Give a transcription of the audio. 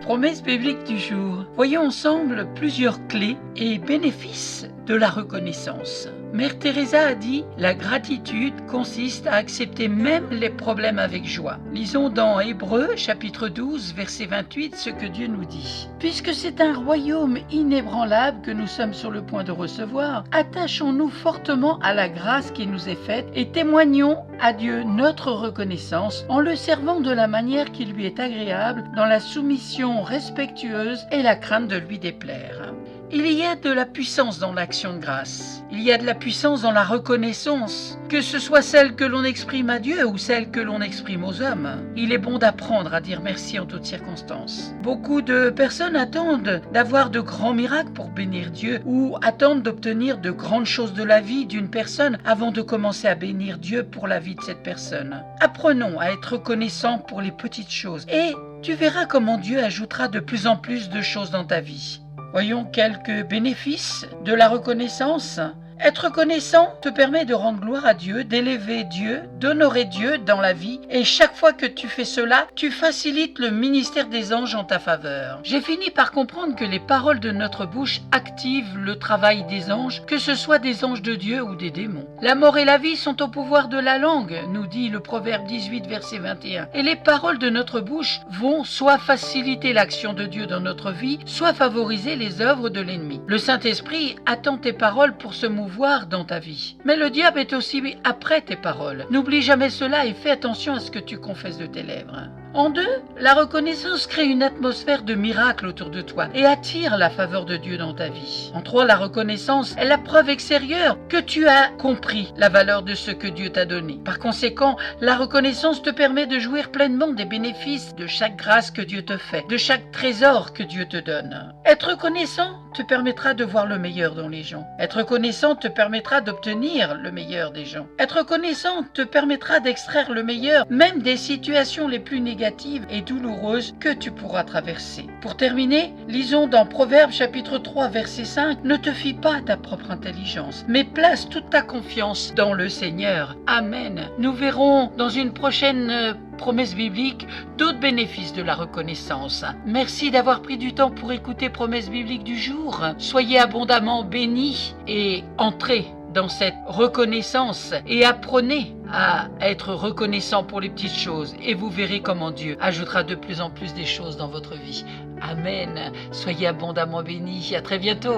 Promesse biblique du jour. Voyons ensemble plusieurs clés et bénéfices de la reconnaissance. Mère Teresa a dit « La gratitude consiste à accepter même les problèmes avec joie ». Lisons dans Hébreux chapitre 12 verset 28 ce que Dieu nous dit. Puisque c'est un royaume inébranlable que nous sommes sur le point de recevoir, attachons-nous fortement à la grâce qui nous est faite et témoignons à Dieu notre reconnaissance en le servant de la manière qui lui est agréable, dans la soumission respectueuse et la crainte de lui déplaire. Il y a de la puissance dans l'action de grâce. Il y a de la puissance dans la reconnaissance, que ce soit celle que l'on exprime à Dieu ou celle que l'on exprime aux hommes. Il est bon d'apprendre à dire merci en toutes circonstances. Beaucoup de personnes attendent d'avoir de grands miracles pour bénir Dieu ou attendent d'obtenir de grandes choses de la vie d'une personne avant de commencer à bénir Dieu pour la vie de cette personne. Apprenons à être reconnaissants pour les petites choses et tu verras comment Dieu ajoutera de plus en plus de choses dans ta vie. Voyons quelques bénéfices de la reconnaissance. Être reconnaissant te permet de rendre gloire à Dieu, d'élever Dieu, d'honorer Dieu dans la vie. Et chaque fois que tu fais cela, tu facilites le ministère des anges en ta faveur. J'ai fini par comprendre que les paroles de notre bouche activent le travail des anges, que ce soit des anges de Dieu ou des démons. La mort et la vie sont au pouvoir de la langue, nous dit le Proverbe 18, verset 21. Et les paroles de notre bouche vont soit faciliter l'action de Dieu dans notre vie, soit favoriser les œuvres de l'ennemi. Le Saint-Esprit attend tes paroles pour se mouvoir dans ta vie. Mais le diable est aussi après tes paroles. N'oublie jamais cela et fais attention à ce que tu confesses de tes lèvres. En deux, la reconnaissance crée une atmosphère de miracle autour de toi et attire la faveur de Dieu dans ta vie. En trois, la reconnaissance est la preuve extérieure que tu as compris la valeur de ce que Dieu t'a donné. Par conséquent, la reconnaissance te permet de jouir pleinement des bénéfices de chaque grâce que Dieu te fait, de chaque trésor que Dieu te donne. Être reconnaissant te permettra de voir le meilleur dans les gens. Être reconnaissant te permettra d'obtenir le meilleur des gens. Être reconnaissant te permettra d'extraire le meilleur même des situations les plus négatives et douloureuse que tu pourras traverser. Pour terminer, lisons dans Proverbes chapitre 3 verset 5 « Ne te fie pas à ta propre intelligence, mais place toute ta confiance dans le Seigneur. » Amen. Nous verrons dans une prochaine promesse biblique d'autres bénéfices de la reconnaissance. Merci d'avoir pris du temps pour écouter Promesse biblique du jour. Soyez abondamment bénis et entrez dans cette reconnaissance et apprenez à être reconnaissant pour les petites choses et vous verrez comment Dieu ajoutera de plus en plus des choses dans votre vie. Amen. Soyez abondamment bénis. À très bientôt.